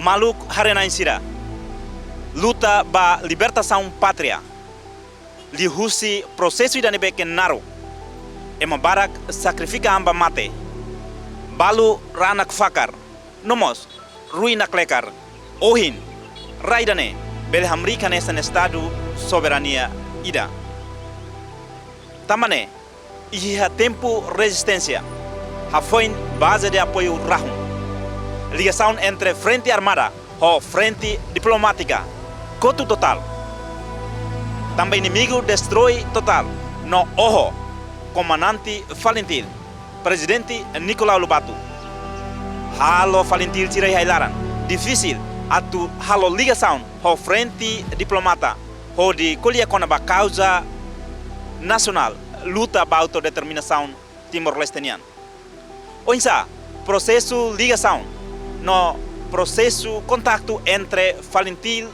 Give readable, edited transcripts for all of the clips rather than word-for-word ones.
Maluk Harenaisira, luta ba libertação pátria, li husi processo da nebeke naro, ema barak sacrifica amba mate, balu ranak fakar, nomos ruinak lekar, ohin, raidane, belhamrika nessa estado soberania ida. Tamane, iha tempo resistência, foi base de apoio rahum. Ligação entre frente armada ou frente diplomática, coto total. Também inimigo destrói total, no ojo, comandante Valentil, presidente Nicolau Lobato. Halo Valentil tirai hailaran, difícil atu halo ligação ou frente diplomata, ou de colher com a causa nacional, luta para autodeterminação timor-lesteniana. Oinsa, processo ligação, no processo contato entre Valentil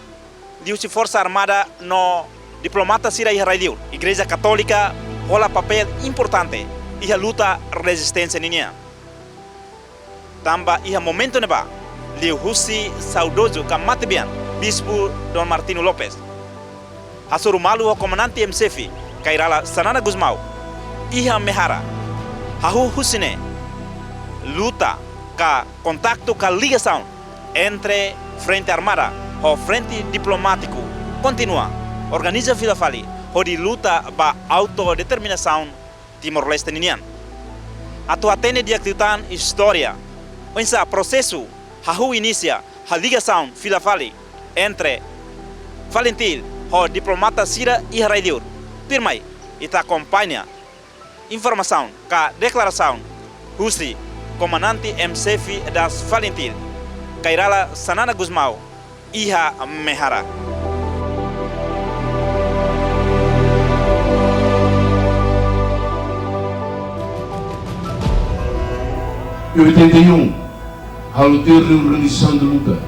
e a Força Armada no diplomata Sira Israel. Igreja Católica rola papel importante e a luta resistência ninha. Tamba e a momento neba, li husi saudoso ka matibian, Bispo Don Martino Lopes. Hasurumalu o comandante MCF, kairala Sanana Guzmau, iha mehara, hahu husine, luta ka contacto ka ligação entre frente armada ou frente diplomático continua, organiza Vila Fali, ou de luta ba autodeterminação Timor-Leste ninian. Atu atene de activitan história, onsa processo hahu inicia a ligação Vila Fali entre Valentil ou diplomata Sira Israel. Pirmai, ita acompanha informação ka declaração Husi comandante MCF das Valentil, kairala Sanana Guzmau, iha mehara. Em 81, halo ter reorganização de luta.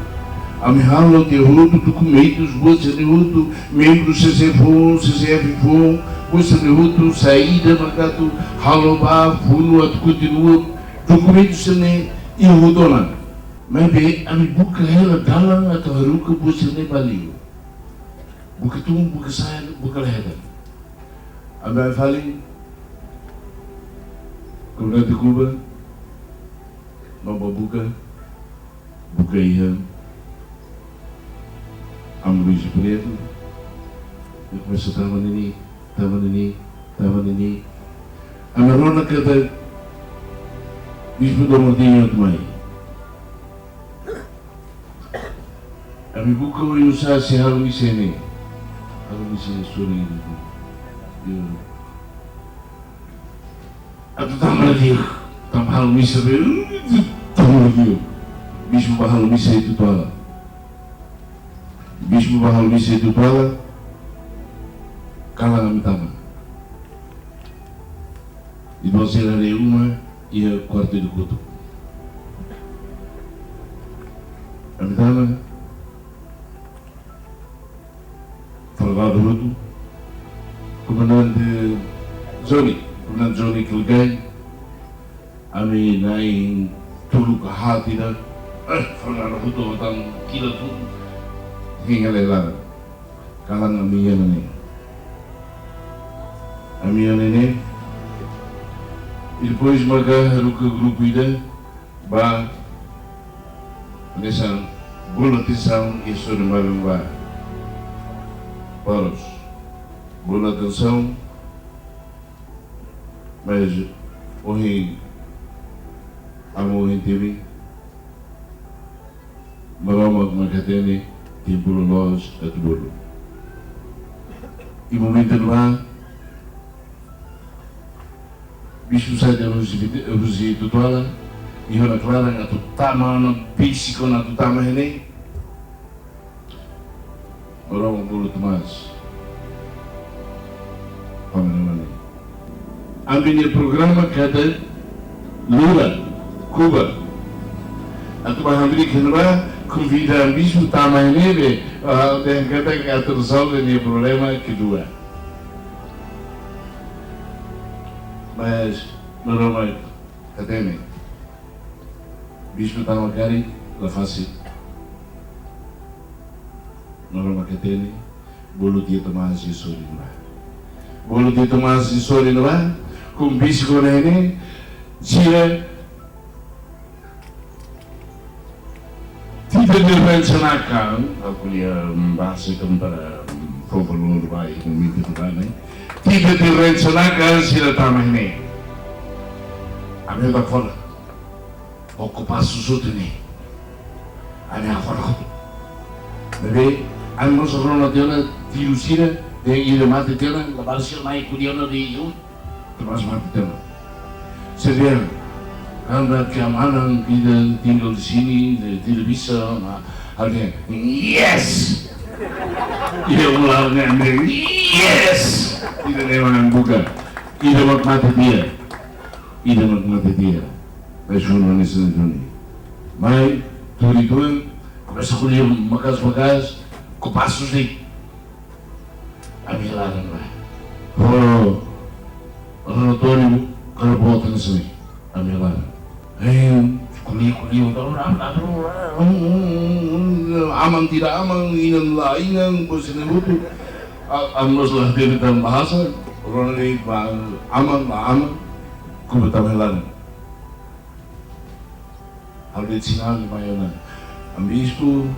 A minha halo ter outro documentos, você de outro membro CCFO, CCFO, você de outro saída marcado, halo ba, funo, atu continua, documentos sene e o dona. Mas bem, a minha boca ela dalam atau haruka você ne baliu. Buka tu, buka saya, buka lehada. A minha fali, kemudian di Kuba. Membuka ia Luiz Preto, eu começo a taman ini a merona kata Bispo Dom Martino Tomai a mi buka o usaha si halu isene suri atau taman dia tam halu isene Bispo bahal misa itu tuala. Bispo bahal misa itu tuala. Kalang amitama. Di bawah dari rumah ia quarto de kutu. Amitama. Falgado Ruto. Comandante Johnny Kilgai. Ami naing tulu ke hati dah, falgado Ruto tang kila tu, hingga lelah, kalang amian ini, depois maga haruka grupo ida, ba, nessa bolatização e sobre marumba, paros, bolatização, mas hoje amo TV maromag maghatene timbulo nós at bulo e momento lá Bispo saja usi tutuala e hona clara nga tutama na físico na tutama ini maromag bulo Tomas pamenamani ambil programa kada Lula Cuba. Atau Bahambri Kenra convida a Bispo Tamanebe dan kata que resolve o problema kedua. Mas normal katene Bispo Tamakari la fácil Norma Catene, bolo dia Tomás e Sori no ar. Bolo dia Tomás e Sori no ar, com bicho correne, gira. Tidak direncanakan, aku lihat bahasa itu para gubernur baik memimpin kita. Tidak direncanakan sila tamah ini. Kami tak fora, okupas susu ini. Kami tak fora. Tapi, kami masuk orang Tiona di Rusina, dengan ide mati Tiona, lepas sila naik kudiana di Iu, termasuk mati Tiona. Sedian, karena keamanan kita tinggal di sini, tidak bisa, hanya yes, dia ularnya yes, tidak memang bukan, tidak mati dia, tidak mati dia, besok manis ini, mai turi-turi, besok dia makas-makas, kupasus nih, kami larang lah, kalau turi kalau buatan sini, kami larang. Kuliah-kuliah aman tidak aman, inang posisi itu amnoslah dari dalam bahasa orang ini aman kubetamelan hal di Cina lumayan ambisku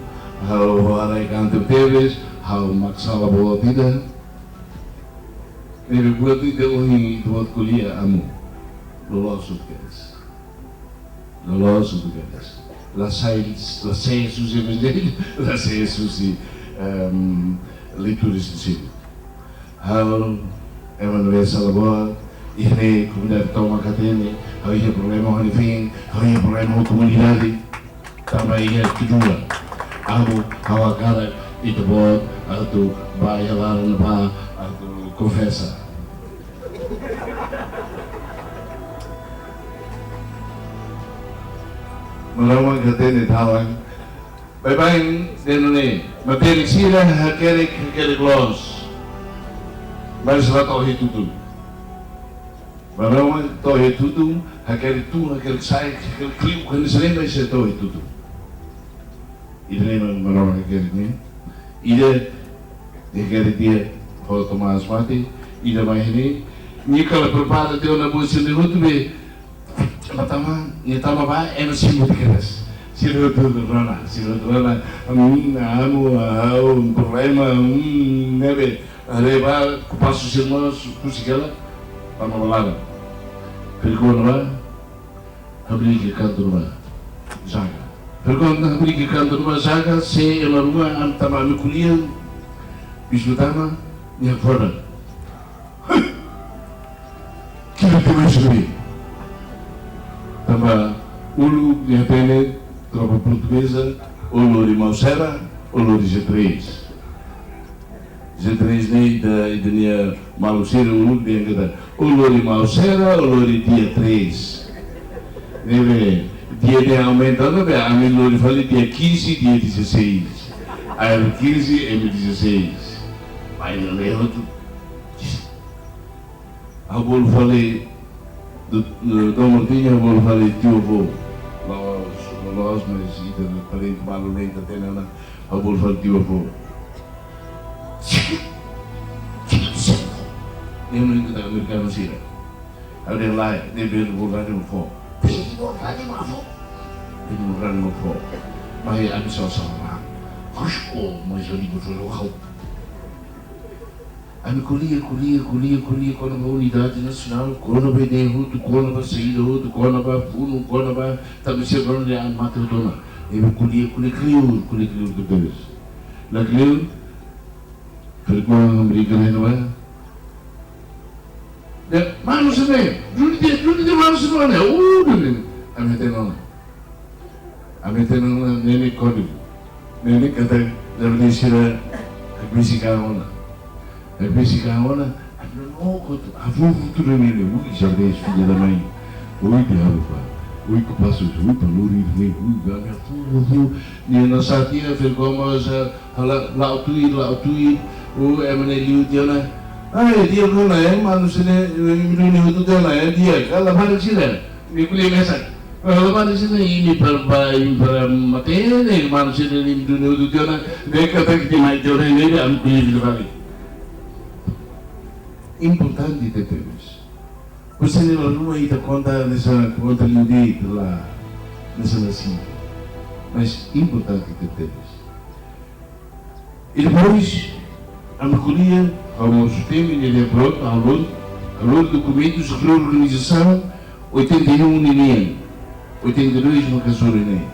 hal warai kantor teres hal masalah bahwa tidak ini buat tidak buat kuliah amu lolos guys. Lolos guys. La sei susi menjadi, la sei susi lituris di sini. Hal Emmanuel Salabor, ini kemudian Toma Catene, hal ini problema hanifin, hal ini problema komunidade, tambah ini kedua, amo hawakara itu buat atau bayaran apa atau confessa. Merawat Catene tawang, bye-bye denone, materi sila hakerik los, barislah tauhid tutu, merawat tauhid tutu, hakerik saya, hakerik kliu, kan sering baca tauhid tutu. Ini merawat hakerik ni, ide hakerik dia, kalau Thomas mati, ide mah ini kalau berpada dia nak buat sendiri tu be. Pertama, nyetama ba, simbol keras. Siroturana, problema, nebe, reba, kupasu semua, kusigala, pamalalan. Perkona ba, habis ke kantor ba, jaga. Perkona habis ke kantor ba, jaga, se rumah antama kuliah, bisutama, yang fora. Kita terus lebih. Tambah ulu yang tene tropa portuguesa, ulu di Mausera, ulu di Z3. Z3 ni da idenya Malusera ulu dia kata, ulu di Mausera, ulu di dia 3. Neve dia aumentando, be amigo de fale dia 15, dia 16. Aí 15 e 16. Aí não é outro. A bolo falei do Martinho, vou falar tio avô, nós, mas ainda parente malo nem até não, eu vou falar tio avô. Eu não entendo americano assim. Eu nem lá, nem bem vou lá no fogo. Vou lá no fogo. Vou lá no fogo. Mas a missão só lá. Acho mas eu digo só local. Kami kuliah kono ba unidade nasional, kono ba dehutu, kono ba saída hutu, kono ba puno, kono ba também se kono de mata dona. Eu kuliah kriu do Deus. La kriu, perguam americano não é? De mano se ne, judi de mano se não é? Dele. Ametena nele código. Nele kata deve ser a bicicleta. A bicicleta, a futuro nele, já dez filha da mãe, diabo pá, que passo de para luri, ganha tudo, e na satia fez como já lá tui, o emaneliu dia na, dia não é, mas não sei nem o tudo dia na, dia, ela vai dizer, me colhe mesa, Kalau di sini ini para materi, manusia dari dunia itu dia kata kita mai jual ini dia ambil di balik. Importante tetemos. Você não vai contar nessa conta lindita lá, nessa assim, mas importante tetemos. E depois a mercadoria, ao sistema ele é pronto, ao documentos de reorganização 81 ninguém. 82 no caso né.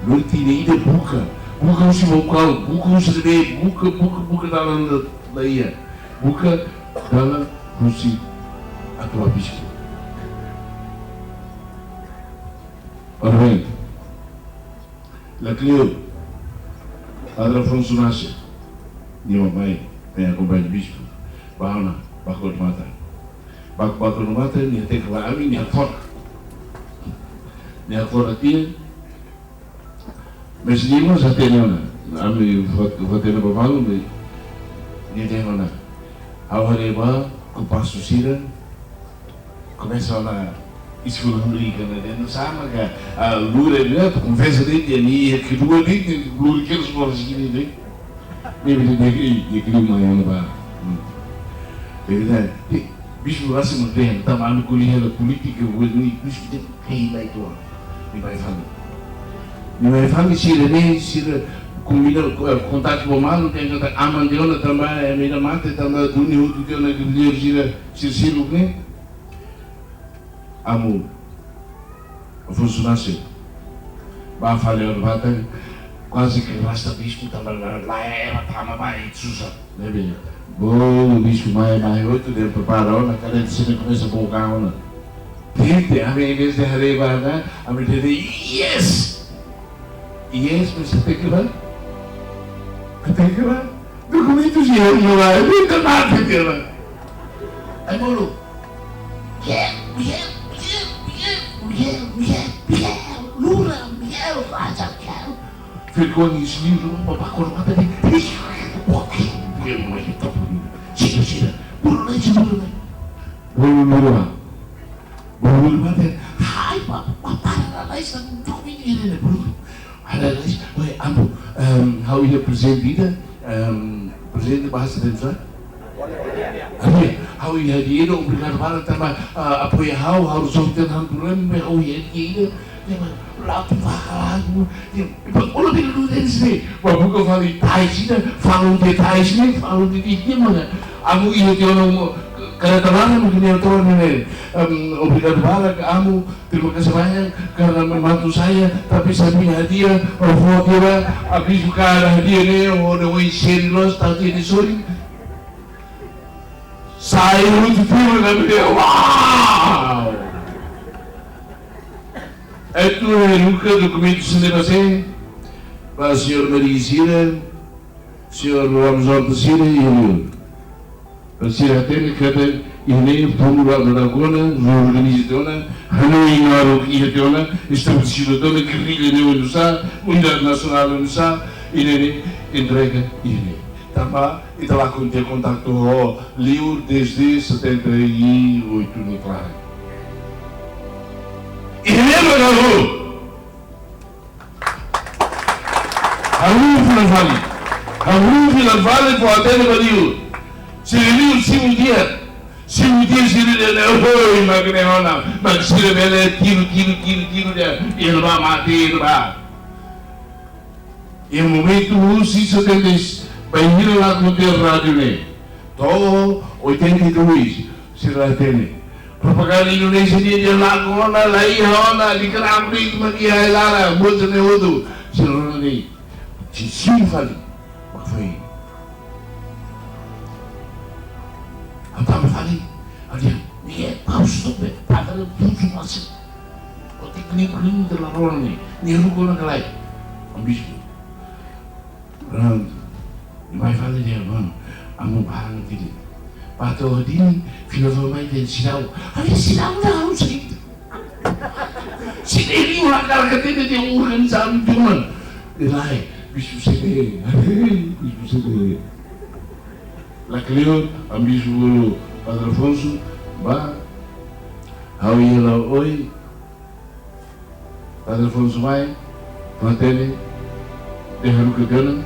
Não tinha ainda buca o seu local, buca o serve, buca da lá ia, buca da Rússia a tua bispo. Ora bem, lá Cleo, Padre Afonso Nasce, minha mãe, minha companheira bispo, Bauna, Bakor Mata, minha tecla, a minha forca. Minha cor aqui, mas dimos até não, a mim vou ter no babalo, mas nem tem nada. Ao reba, com passo sira, começa a escola americana, não sabe que a lura é conversa dele ali, que tu ali, lura que eles vão seguir ali, nem me diga que não é nada. É verdade. Bicho lá se mantém, tá mal no colher da política, o bicho tem que ir lá e tudo. Ni vai fami sira combina contato com mano tem que a mandiona também é meira mate também do nível do que na igreja sira né amo funcionasse vai falar bata quase que basta bispo também lá é tama vai susa né bem bom bispo mais outro de preparar na cara de cima começa a bogar na Gente, a minha vez de arriba, né? A minha diz, yes! Yes, mas até que lá? Documentos e eu não lá, eu nunca nada de lá. Aí, moro, Lula, ficou nisso, livro, papá, cormata de Tira, Lula. Boleh banget. Hai pak, para lá está muito menino, Bruno. Olha lá, oi, amo, how you present present bahasa Indonesia. How you had dinheiro, obrigado para também apoiar how resolver o problema, how you had dinheiro, lá tu vai, olha bem no desse, mas porque eu falei tais, falo de tais, falo de dinheiro, amo ia ter Karena telah mungkin Tuhan ini obrigado para kamu, terima kasih banyak karena membantu saya, tapi saya punya hadiah, orang tua habis buka hadiah ini, orang isi los tadi ini sorry, saya lucu film tapi dia wow, itu nunca documento sendiri saya, Pak Senhor Maria Sira, Senhor Ramzan Sira e Sira tem cada ini formula da Laguna, organizadora, Hanoi Naro Iatona, estabelecedora, guerrilha de USA, Unidade Nacional de USA, ini entrega ini. Também está lá com ter contato com Liu desde 78 no claro. Ini baru. Haru final vale for atender Liu. Se Liu se um dia se ele oi magneona, mas se ele tiro ele vai matar ele vai. Em momento o se tem vai ir lá com o rádio né. Todo 82 se lá tem. Propaganda Indonesia dia lá com lá ia di Kerambi maki ai lá muito né outro. Se não nem se fali. Foi. Apa fali? Dia ni paus tu be pada tujuh masih. Otik ni kering terlalu ni. Ni ruko nak lain. Ambis. Mai fali dia bang. Amo bahang tadi. Pato din filosofia dan sinau. Ada sinau dah harus sedikit. Sini orang kalau kata dia urgen sam cuma. Dilai bisu sebe. Bisu sebe. La Cleo, ambisu Padre Afonso, ba, how ia lá oi, Padre Afonso Maia, Fratelli, de Haruka Gana,